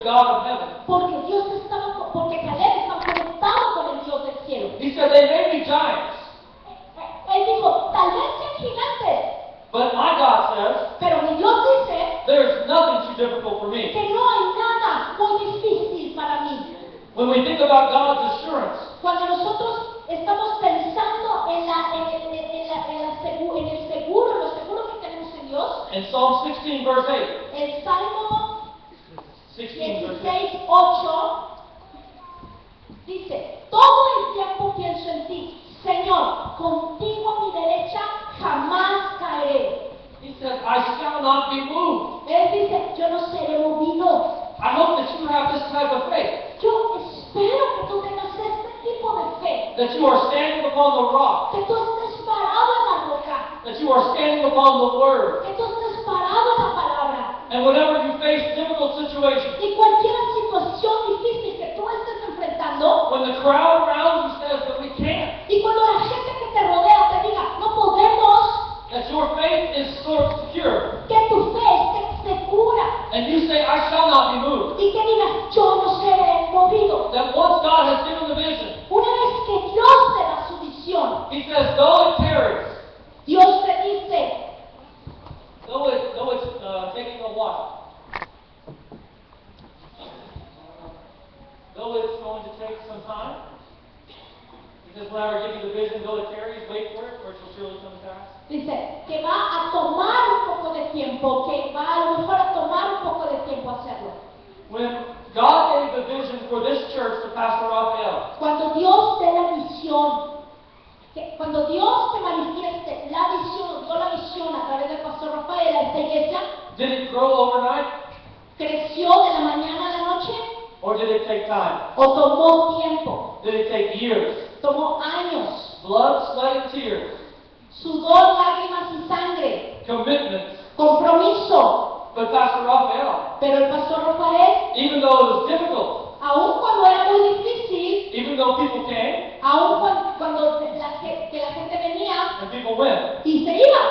God of heaven. Porque Caleb estaba conectado con el Dios del cielo. He said, they may be giants, Él dijo, tal vez sean gigantes, but my God says, pero mi Dios dice there's nothing too difficult for me. que no hay nada muy difícil para mí. When we think about God's assurance, Cuando nosotros estamos pensando en el seguro, lo seguro que tenemos en Dios, in Psalm 16, verse 8, el Salmo 16, verse 8, 16:8 dice, todo el tiempo pienso en ti, Señor, contigo a mi derecha jamás caeré. he says, I shall not be moved. Él dice, yo no seré movido. I hope that you have this type of faith, Yo espero que tú tengas este tipo de fe, that you are standing upon the rock, que tú estés parado en la roca, that you are standing upon the word, que tú estés parado en la palabra. and whenever you face difficult situations, Y cualquier situación difícil que tú estés enfrentando, when the crowd around you says that we can't, y cuando la gente que te rodea te diga, no podemos, that your faith is sort of secure, que tu fe esté segura, and you say, I shall not be moved, y que digas, yo no seré movido. that once God has given the vision, Una vez que Dios te da su visión, he says, though it tarries, Dios te dice, though it's taking a while, though it's going to take some time, he says, when I give you the vision, though it tarries, wait for it, for it shall surely come to pass. dice que va a tomar un poco de tiempo, que va a lo mejor a tomar un poco de tiempo hacerlo. When God gave the vision for this church to Pastor Raphael, Cuando Dios dé la visión, cuando Dios te manifieste la visión, dio la visión a través del pastor Rafael a esta iglesia, did it grow overnight, ¿creció de la mañana a la noche or did it take time? o tomó tiempo? Did it take years? Tomó años, Blood, sweat, and tears, sudor, lágrimas y sangre, commitments. compromiso. But Pastor Raphael, Pero el pastor Rafael, even though it was difficult, aun cuando era muy difícil, even though people came aun cuando la gente venía and people went, y se iba,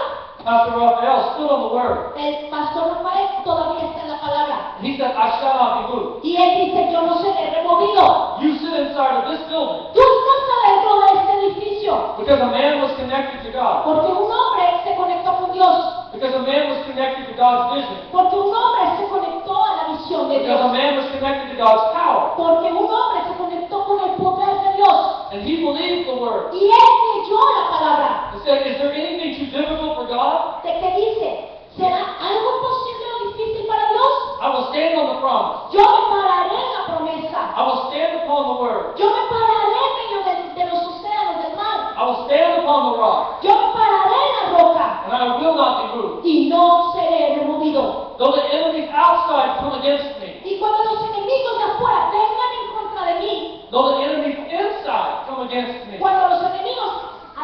Pastor Raphael stood on the word. el pastor Rafael todavía está en la palabra. He said, I shall not be moved. Y él dice, yo no seré removido. You sit inside of this building Tú estás adentro de este edificio. because a man was connected to God, Porque un hombre se conectó con Dios. because a man was connected to God's vision, Porque un hombre se conectó a la visión de because a Dios. man was connected to God's power, Porque un hombre se conectó con el poder de Dios. and he believed the word. Y él creyó la palabra. He said, is there anything too difficult for God? ¿De qué dice? ¿Será algo imposible o difícil para Dios? I will stand on the promise. Yo me pararé en la promesa. I will stand upon the word. Yo me pararé en medio de los océanos del mar. I will stand upon the rock, Yo me pararé en la roca. and I will not be moved. Y no seré removido. Though the enemies outside come against me, Y cuando los enemigos de afuera vengan en contra de mí, though the enemies inside come against me, cuando los enemigos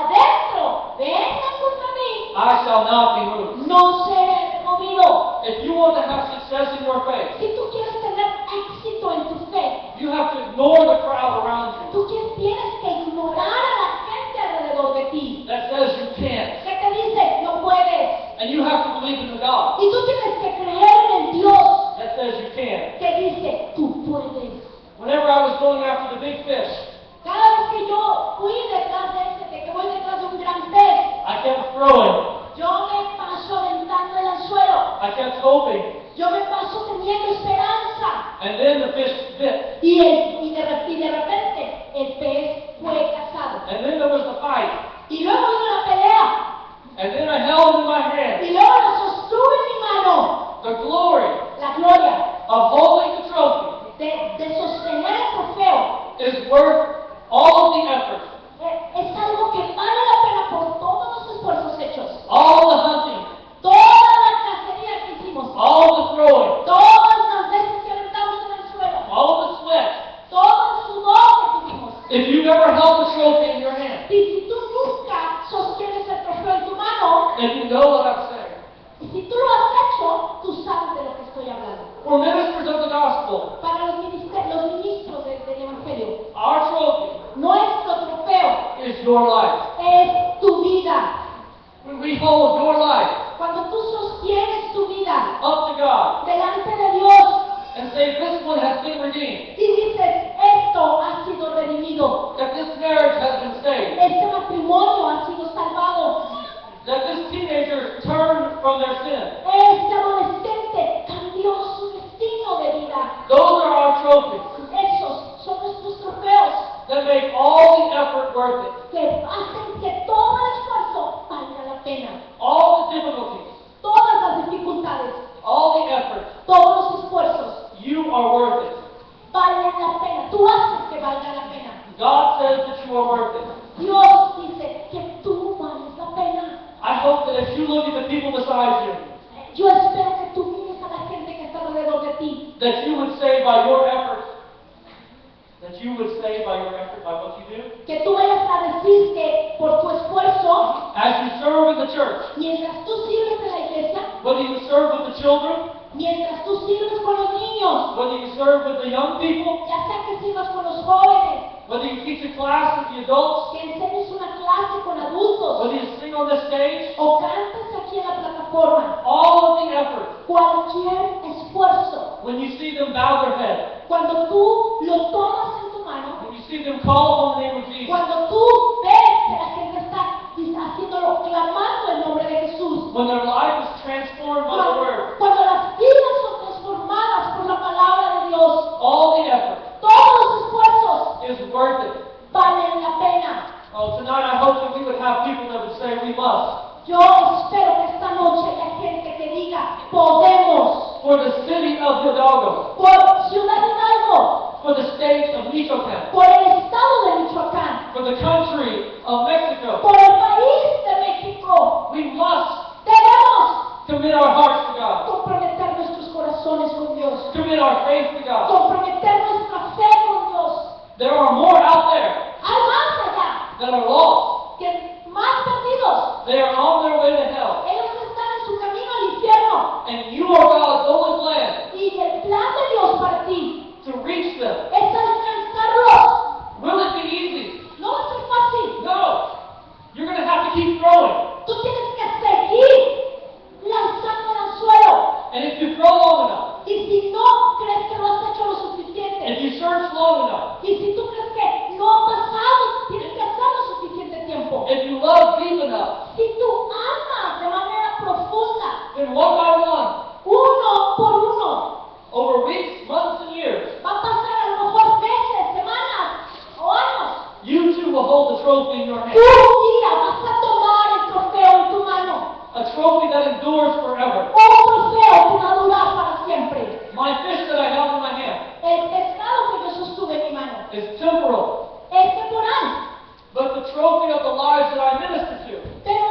adentro vengan contra mí, I shall not be moved. no seré removido. If you want to have success in your faith, Si tú quieres tener éxito en tu fe, you have to ignore the crowd around you tú tienes que ignorar a la gente alrededor de ti that says you can't. que te dice no puedes. And you have to believe in the God Y tú tienes que creer en el Dios that says you can. que dice tú puedes. Whenever I was going after the big fish, Cada vez que yo fui detrás de que voy detrás de un gran pez, I kept throwing. yo me paso aventando el anzuelo. I kept hoping. Yo me paso teniendo esperanza. And then the fish bit. Y de repente el pez fue cazado. And then there was the fight. Y luego vino la pelea. And then I held in my hand Y luego la sostuve en mi mano. the glory La gloria of holding the trophy de sostener el trofeo is worth all of the effort, es algo que vale la pena por todos los esfuerzos hechos. all the hunting, Toda la cacería que hicimos. all the throwing, Todas las veces que aventamos en el suelo. all the sweat. Todo el sudor que tuvimos. If you've ever held a trophy in your hand, Y si tú nunca sostienes el trofeo en tu mano, then you know what I'm saying. y si tú lo has hecho, tú sabes de lo que estoy hablando. For ministers of the gospel, Para los ministros del Evangelio, our trophy nuestro trofeo is your life. es tu vida. When we hold your life Cuando tú sostienes tu vida up to God delante de Dios and say, this one has been redeemed, y dices, esto ha sido redimido, that this marriage has been saved, este matrimonio ha sido salvado, that this teenager turned from their sin. este adolescente cambió su destino de vida. Those are our trophies Esos son nuestros trofeos that make all the effort worth it. que hacen que todo el esfuerzo valga la pena. All the difficulties, Todas las dificultades, all the effort, todos los esfuerzos you are worth it. valen la pena. Tú haces que valga la pena. God says that you are worth it. Dios dice que tú vales la pena. I hope that as you look at the people beside you, Yo espero que tú mires a la gente que está alrededor de ti, that you would say by your effort, by what you do, que tú vayas a decir que por tu esfuerzo, as you serve in the church, mientras tú sirves en la iglesia, whether you serve with the children, mientras tú sirves con los niños, whether you serve with the young people, ya sea que sirvas con los jóvenes, whether you teach a class with the adults, que enseñes una clase con adultos, whether you sing on the stage, o cantes aquí en la plataforma, all of the effort, cualquier esfuerzo, when you see them bow their head, cuando tú lo tomas en tu mano, when you see them call on the name of Jesus, cuando tú ves que la gente está haciéndolo, clamando el nombre de Jesús, when their life is transformed by the word, cuando las vidas son transformadas por la palabra de Dios, all the effort todos los esfuerzos is worth it. valen la pena. Oh, tonight I hope that we would have people that would say we must. Yo espero que esta noche haya gente que diga, podemos, For the city of Hidalgo, por Ciudad Hidalgo, for the state of Michoacán, por el estado de Michoacán, for the country of Mexico, por el país de México, we must debemos commit our hearts to God, comprometer nuestros corazones con Dios, commit our faith to God. comprometer nuestra fe con Dios. There are more out there Hay más allá, that are lost. que más perdidos. They are on their way to hell. Ellos están en su camino al infierno. And you are God's only plan Y el plan de Dios para ti to reach them. es alcanzarlos. Will it be easy? No va a ser fácil. No. You're going to have to keep growing. Tú tienes que seguir lanzando el anzuelo. And if you grow long enough, Y si no crees que lo has hecho lo if suficiente, you search long enough, y si tú crees que no ha pasado, tienes que hacerlo suficiente tiempo. if you love deep enough, Si tú amas de manera profunda, then one by one, uno por uno, over weeks, months, and years, va a pasar a lo mejor meses, semanas o años. you too will hold the trophy in your Tú hand. un día vas a tomar el trofeo en tu mano. A trophy that endures forever. Un trofeo que va a durar para siempre. My fish that I held in my hand El pescado que yo sostuve en mi mano is temporal, es temporal. but the trophy of the lives that I minister to Pero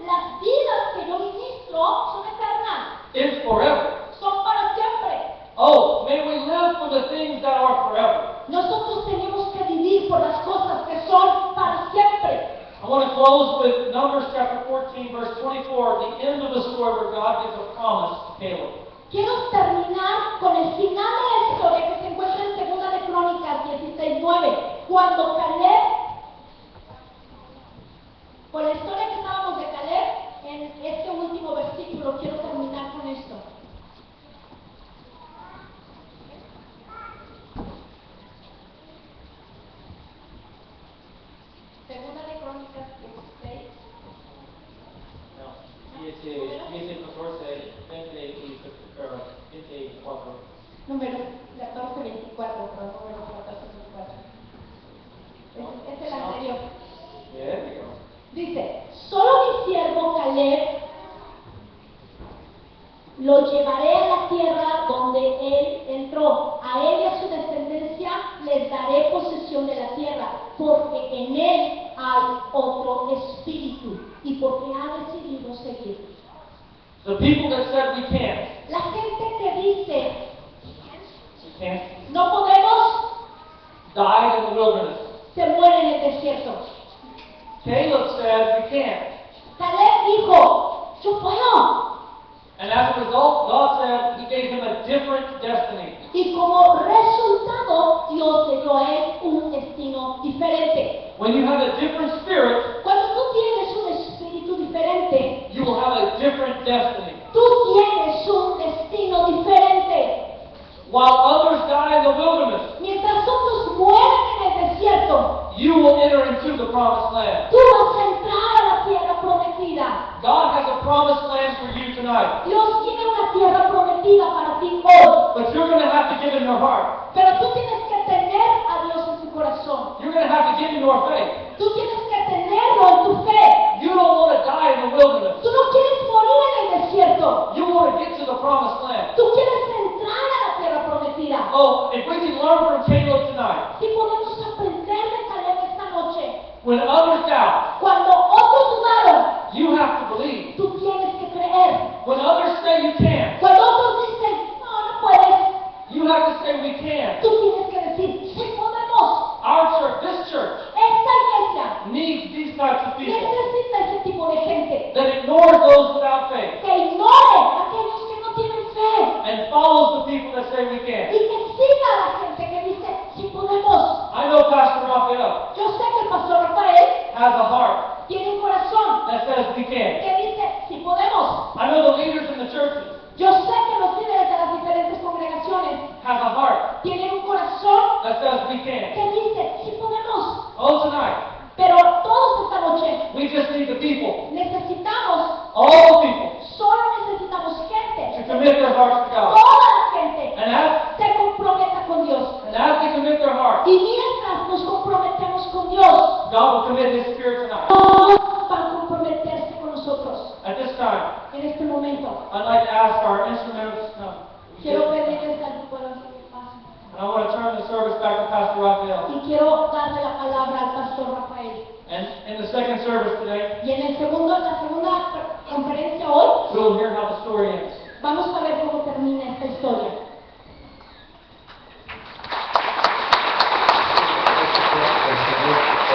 las vidas que yo ministro son eternas, is forever. son para siempre. Oh, may we live for the things that are forever. Nosotros tenemos que vivir por las cosas que son para siempre. I want to close with Numbers chapter 14, verse 24, the end of the story where God gives a promise to Caleb. Quiero terminar con el final de la historia que se encuentra en Segunda de Crónicas 16:9, cuando Caleb, con la historia que estábamos de Caleb, en este último versículo quiero terminar con esto. Segunda de Crónicas 16. No, 14, 24. Número 14, 24, perdón, número 14, 24. Es el anterior. Yeah, there we go. Dice, solo mi siervo Caleb lo llevaré a la tierra donde él entró. A él y a su descendencia les daré posesión de la tierra, porque en él hay otro espíritu y porque ha decidido seguir. The people that said we can't, La gente que dice, we can't, no podemos, died in the wilderness. se muere en el desierto. Caleb said we can't. Caleb dijo, yo puedo. And as a result, God said He gave him a different destiny. Y como resultado, Dios le dio a él un destino diferente. When you have a different spirit, Cuando tú tienes un espíritu diferente, you will have a different destiny. tú tienes un destino diferente. While others die in the wilderness, Mientras otros mueren en el desierto, you will enter into the promised land. tú vas a entrar a la tierra prometida. God has a promised land for you tonight. Dios tiene una tierra prometida para ti hoy. But you're going to have to give in your heart. Pero tú tienes que tener a Dios en tu corazón. You're going to have to give in your faith. Tú tienes que tenerlo en tu fe. You don't want to die in the wilderness. Tú no quieres morir en el desierto. You want to get to the promised land. Tú quieres entrar a la tierra prometida. Oh, if we can learn from Caleb tonight, Si podemos aprender de Caleb esta noche, when others doubt, cuando otros dudaron, you have to believe. tú tienes que creer. When others say you can't, Cuando otros dicen, no, no puedes, you have to say we can. tú tienes que decir, sí podemos. Our church, this church, Esta iglesia needs these types of people necesita ese tipo de gente that ignores those without faith que ignore a aquellos que no tienen fe and follows the people that say we y can. que siga a la gente que dice, sí podemos. I know Pastor Raphael Yo sé que el pastor Rafael has a heart tiene un corazón that says we can. que dice, sí podemos. I know the leaders in the churches Yo sé que los líderes de las diferentes congregaciones have a heart tienen un corazón that says we can. que dice, sí podemos. Oh, tonight, Pero todos esta noche we just need the people, necesitamos, all the people, solo necesitamos to gente, commit their hearts to God. toda la gente And as, se comprometa con Dios. they commit their hearts, Y mientras nos comprometemos con Dios, God will commit His Spirit tonight. Dios va a comprometerse con nosotros. At this time, En este momento, I'd like to ask our instrumentals to come. quiero pedirles al grupo de que pasen. And I want to turn the service back to Pastor Raphael. Y quiero darle la palabra al pastor Rafael. And in the second service today, Y en la segunda conferencia hoy, we'll hear how the story ends.